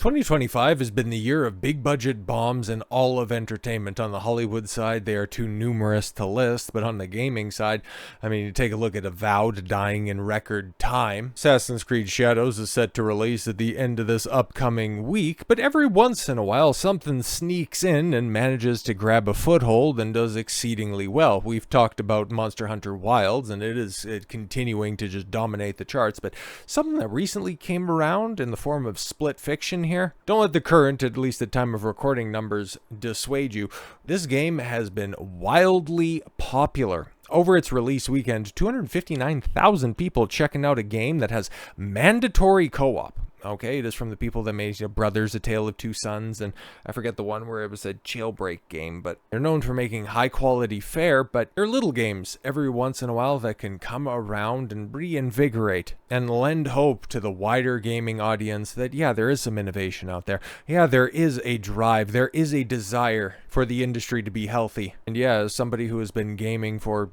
2025 has been the year of big budget bombs in all of entertainment. On the Hollywood side, they are too numerous to list, but on the gaming side, you take a look at Avowed dying in record time. Assassin's Creed Shadows is set to release at the end of this upcoming week, but every once in a while, something sneaks in and manages to grab a foothold and does exceedingly well. We've talked about Monster Hunter Wilds, and it is continuing to just dominate the charts, but something that recently came around in the form of split fiction here. Don't let the current, at least at time of recording, numbers dissuade you. This game has been wildly popular. Over its release weekend, 259,000 people checking out a game that has mandatory co-op. Okay, it is from the people that made Brothers, A Tale of Two Sons, and I forget the one where it was a jailbreak game, but they're known for making high-quality fare, but they're little games every once in a while that can come around and reinvigorate and lend hope to the wider gaming audience that, yeah, there is some innovation out there. Yeah, there is a drive, there is a desire for the industry to be healthy. And yeah, as somebody who has been gaming for,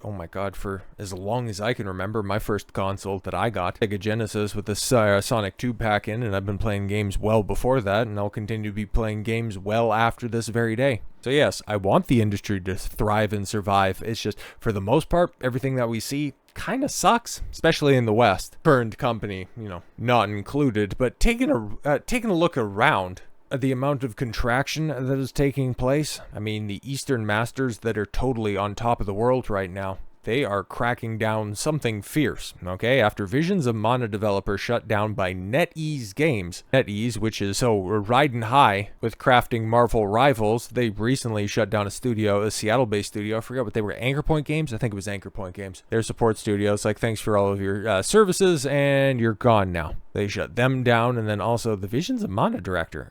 oh my god, for as long as I can remember, my first console that I got, Sega Genesis with the Sonic 2 pack in, and I've been playing games well before that, and I'll continue to be playing games well after this very day. So yes, I want the industry to thrive and survive. It's just, for the most part, everything that we see kind of sucks, especially in the West. Current company, not included, but taking a look around, the amount of contraction that is taking place. The Eastern Masters that are totally on top of the world right now, they are cracking down something fierce, okay? After Visions of Mana developer shut down by NetEase Games. NetEase, which is so riding high with crafting Marvel rivals, they recently shut down a Seattle-based studio. I forget what they were, Anchor Point Games? I think it was Anchor Point Games. Their support studios, thanks for all of your services, and you're gone now. They shut them down, and then also the Visions of Mana developer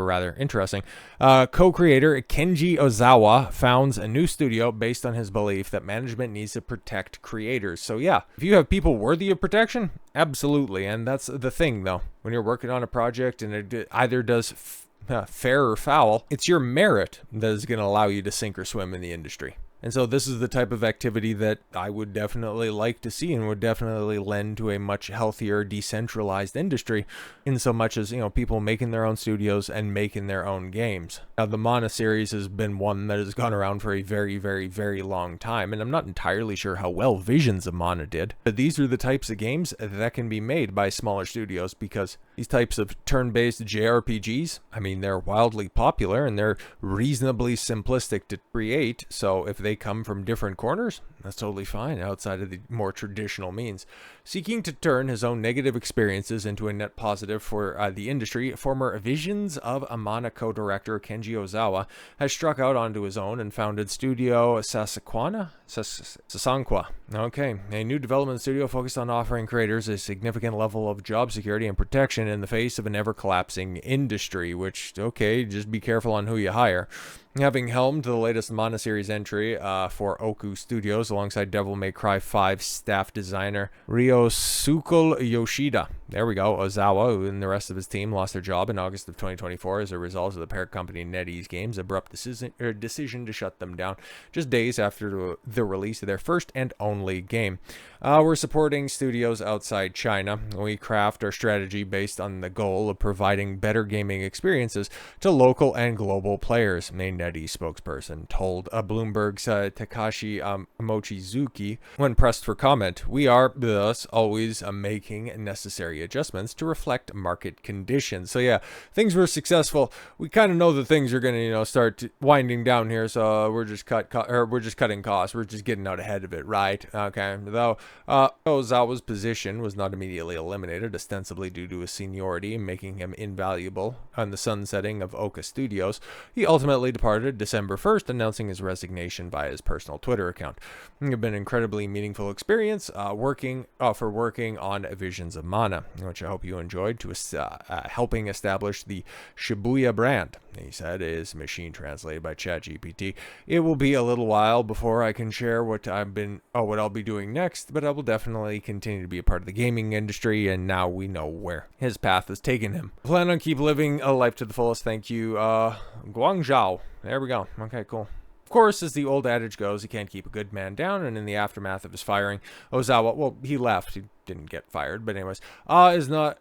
rather. Interesting. Co-creator Kenji Ozawa founds a new studio based on his belief that management needs to protect creators. So yeah, if you have people worthy of protection, absolutely. And that's the thing, though. When you're working on a project and it either does fair or foul, it's your merit that is going to allow you to sink or swim in the industry. And so this is the type of activity that I would definitely like to see and would definitely lend to a much healthier, decentralized industry, in so much as, people making their own studios and making their own games. Now, the Mana series has been one that has gone around for a very, very, very long time, and I'm not entirely sure how well Visions of Mana did, but these are the types of games that can be made by smaller studios, because these types of turn-based JRPGs, they're wildly popular and they're reasonably simplistic to create, so if they come from different corners, that's totally fine outside of the more traditional means. Seeking to turn his own negative experiences into a net positive for the industry, former Visions of Mana co-director Kenji Ozawa has struck out onto his own and founded Studio Sasanqua. Okay, a new development studio focused on offering creators a significant level of job security and protection in the face of an ever-collapsing industry, which, okay, just be careful on who you hire. Having helmed the latest Mana series entry for Oku Studios alongside Devil May Cry 5 staff designer Ryosuke Yoshida. There we go. Ozawa, who and the rest of his team lost their job in August of 2024 as a result of the parent company NetEase Games' abrupt decision to shut them down just days after the release of their first and only game. We're supporting studios outside China. We craft our strategy based on the goal of providing better gaming experiences to local and global players, a NetEase spokesperson told Bloomberg's Takashi Mochizuki when pressed for comment. We are thus always making necessary adjustments to reflect market conditions. So yeah, things were successful. We kind of know that things are going to, start winding down here, so we're just cutting costs. We're just getting out ahead of it, right? Okay. Though Ozawa's position was not immediately eliminated, ostensibly due to his seniority, making him invaluable on the sunsetting of Oka Studios. He ultimately departed December 1st, announcing his resignation via his personal Twitter account. It's been an incredibly meaningful experience working on Visions of Mana, which I hope you enjoyed, to helping establish the Shibuya brand. He said, is machine translated by ChatGPT. It will be a little while before I can share what I'll be doing next, but I will definitely continue to be a part of the gaming industry, and now we know where his path has taken him. Plan on keep living a life to the fullest. Thank you, Guangzhou. There we go. Okay, cool. Of course, as the old adage goes, you can't keep a good man down, and in the aftermath of his firing, Ozawa, well, he left. He didn't get fired, but anyways, has not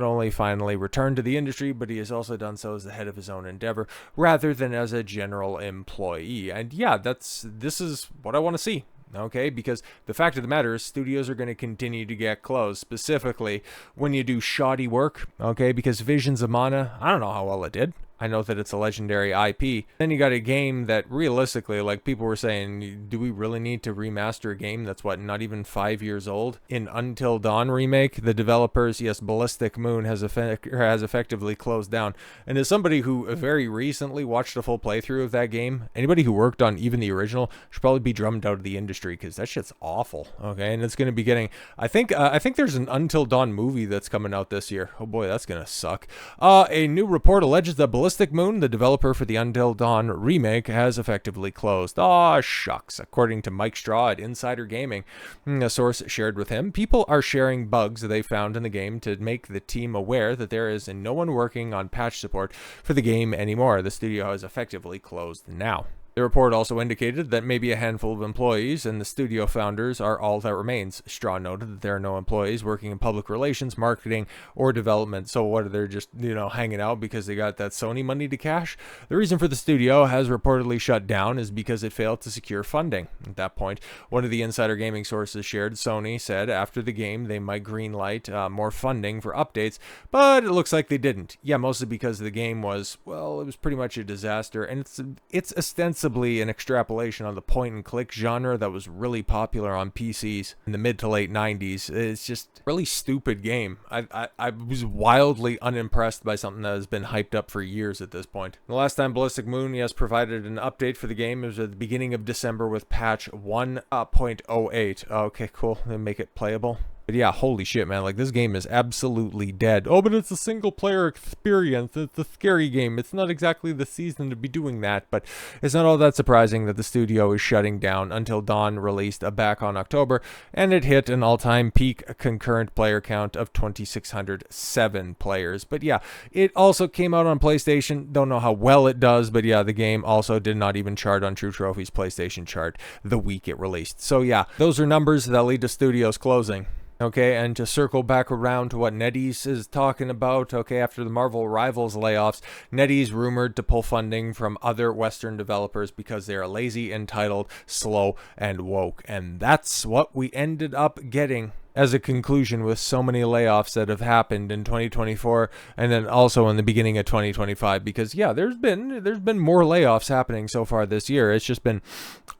only finally returned to the industry, but he has also done so as the head of his own endeavor, rather than as a general employee. And yeah, this is what I want to see. Okay, because the fact of the matter is studios are going to continue to get closed, specifically when you do shoddy work, okay, because Visions of Mana, I don't know how well it did. I know that it's a legendary IP. Then you got a game that realistically, like people were saying, do we really need to remaster a game that's what, not even 5 years old? In Until Dawn remake, the developers, yes, Ballistic Moon has effectively closed down. And as somebody who very recently watched a full playthrough of that game, anybody who worked on even the original should probably be drummed out of the industry because that shit's awful. Okay, and it's going to be getting. I think there's an Until Dawn movie that's coming out this year. Oh boy, that's gonna suck. A new report alleges that Ballistic Moon, the developer for the Until Dawn remake, has effectively closed. Aw, shucks. According to Mike Straw at Insider Gaming, a source shared with him, people are sharing bugs they found in the game to make the team aware that there is no one working on patch support for the game anymore. The studio has effectively closed now. The report also indicated that maybe a handful of employees and the studio founders are all that remains. Straw noted that there are no employees working in public relations, marketing, or development. So what, are they just, hanging out because they got that Sony money to cash? The reason for the studio has reportedly shut down is because it failed to secure funding. At that point, one of the Insider Gaming sources shared, Sony said after the game they might greenlight more funding for updates, but it looks like they didn't. Yeah, mostly because the game was, well, it was pretty much a disaster, and it's ostensibly an extrapolation on the point-and-click genre that was really popular on PCs in the mid to late 90s. It's just a really stupid game. I was wildly unimpressed by something that has been hyped up for years at this point. The last time Ballistic Moon, yes, provided an update for the game, it was at the beginning of December with patch 1.08. Okay, cool. They make it playable. But yeah, holy shit, man. Like, this game is absolutely dead. Oh, but it's a single-player experience. It's a scary game. It's not exactly the season to be doing that, but it's not all that surprising that the studio is shutting down. Until Dawn released back on October, and it hit an all-time peak concurrent player count of 2,607 players. But yeah, it also came out on PlayStation. Don't know how well it does, but yeah, the game also did not even chart on True Trophy's PlayStation chart the week it released. So yeah, those are numbers that lead to studios closing. Okay, and to circle back around to what NetEase is talking about, okay, after the Marvel Rivals layoffs, NetEase rumored to pull funding from other Western developers because they are lazy, entitled, slow, and woke. And that's what we ended up getting as a conclusion with so many layoffs that have happened in 2024 and then also in the beginning of 2025, because yeah, there's been more layoffs happening so far this year. It's just been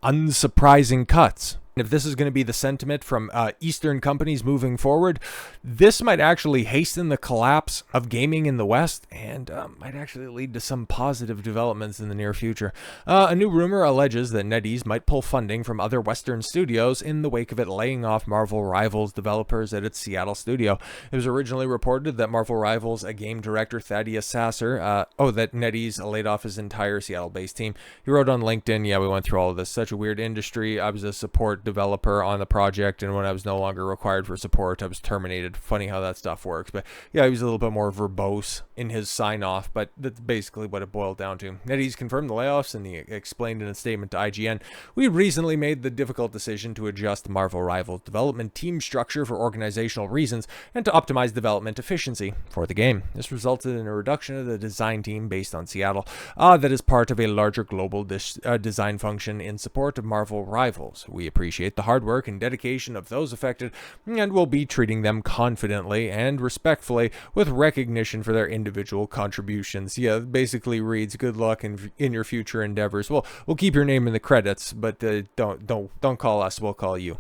unsurprising cuts. If this is going to be the sentiment from Eastern companies moving forward, this might actually hasten the collapse of gaming in the West and might actually lead to some positive developments in the near future. A new rumor alleges that NetEase might pull funding from other Western studios in the wake of it laying off Marvel Rivals developers at its Seattle studio. It was originally reported that Marvel Rivals, a game director, Thaddeus Sasser, that NetEase laid off his entire Seattle-based team. He wrote on LinkedIn, yeah, we went through all of this. Such a weird industry. I was a support developer on the project, and when I was no longer required for support, I was terminated. Funny how that stuff works. But yeah, he was a little bit more verbose in his sign-off, but that's basically what it boiled down to. NetEase confirmed the layoffs, and he explained in a statement to IGN, "We recently made the difficult decision to adjust Marvel Rivals development team structure for organizational reasons and to optimize development efficiency for the game. This resulted in a reduction of the design team based on Seattle that is part of a larger global design function in support of Marvel Rivals. We appreciate the hard work and dedication of those affected and will be treating them confidently and respectfully with recognition for their individual contributions." Yeah, basically reads, good luck in your future endeavors. We'll keep your name in the credits, but don't call us, we'll call you.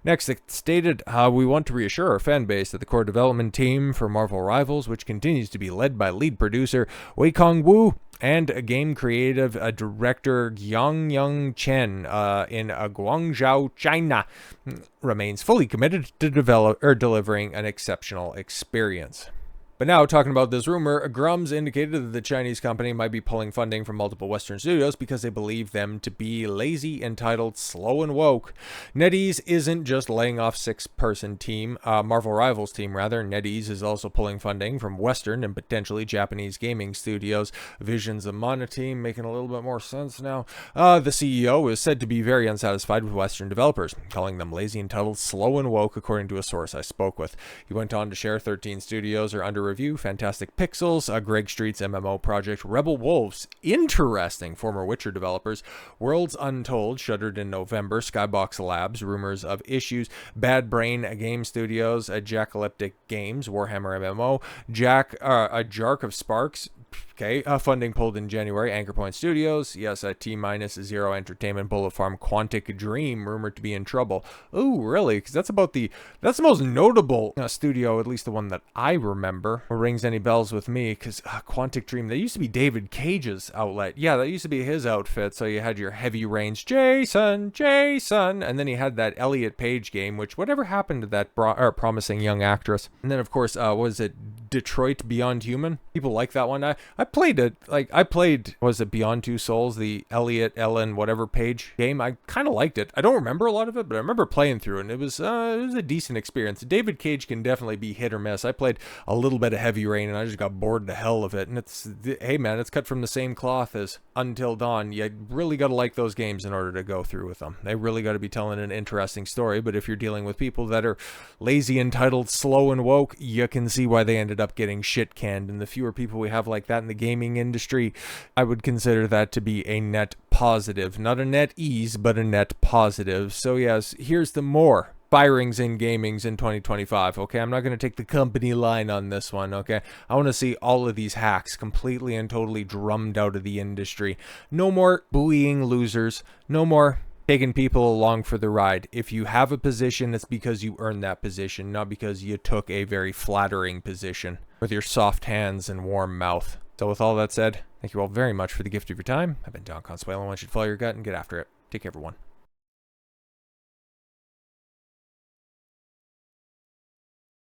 Next, it stated, we want to reassure our fan base that the core development team for Marvel Rivals, which continues to be led by lead producer Wei Kong Wu and game creative director Yang Chen in Guangzhou, China, remains fully committed to delivering an exceptional experience. But now, talking about this rumor, Grums indicated that the Chinese company might be pulling funding from multiple Western studios because they believe them to be lazy, entitled, slow, and woke. NetEase isn't just laying off six-person team, Marvel Rivals team rather. NetEase is also pulling funding from Western and potentially Japanese gaming studios. Visions of Mana team making a little bit more sense now. The CEO is said to be very unsatisfied with Western developers, calling them lazy, entitled, slow, and woke, according to a source I spoke with. He went on to share 13 studios are under review: Fantastic Pixels, Greg Street's MMO project, Rebel Wolves, interesting, former Witcher developers, Worlds Untold, shuttered in November, Skybox Labs, rumors of issues, Bad Brain Game Studios, Jackalyptic Games, Warhammer MMO, a Jark of Sparks. Okay, funding pulled in January. Anchor Point Studios, yes, T-0 Entertainment, Bullet Farm, Quantic Dream, rumored to be in trouble. Ooh, really? Because that's the most notable studio, at least the one that I remember. Or rings any bells with me? Because Quantic Dream, that used to be David Cage's outlet. Yeah, that used to be his outfit. So you had your Heavy Rains, Jason, and then you had that Elliot Page game. Which whatever happened to that promising young actress? And then of course, was it Detroit Beyond Human? People like that one. I played it. Was it Beyond Two Souls, the Elliot Ellen whatever Page game? I kind of liked it. I don't remember a lot of it, but I remember playing through it, and it was a decent experience. David Cage can definitely be hit or miss. I played a little bit of Heavy Rain, and I just got bored to hell of it. And hey man, it's cut from the same cloth as Until Dawn. You really got to like those games in order to go through with them. They really got to be telling an interesting story. But if you're dealing with people that are lazy, entitled, slow, and woke, you can see why they ended up getting shit canned. And the fewer people we have like that in the gaming industry, I would consider that to be a net positive. Not a net ease, but a net positive. So yes, here's the more firings in gamings in 2025. Okay, I'm not going to take the company line on this one. Okay, I want to see all of these hacks completely and totally drummed out of the industry. No more buoying losers. No more taking people along for the ride. If you have a position, it's because you earned that position, not because you took a very flattering position with your soft hands and warm mouth. So with all that said, thank you all very much for the gift of your time. I've been Don Consuelo. I want you to follow your gut and get after it. Take care, everyone.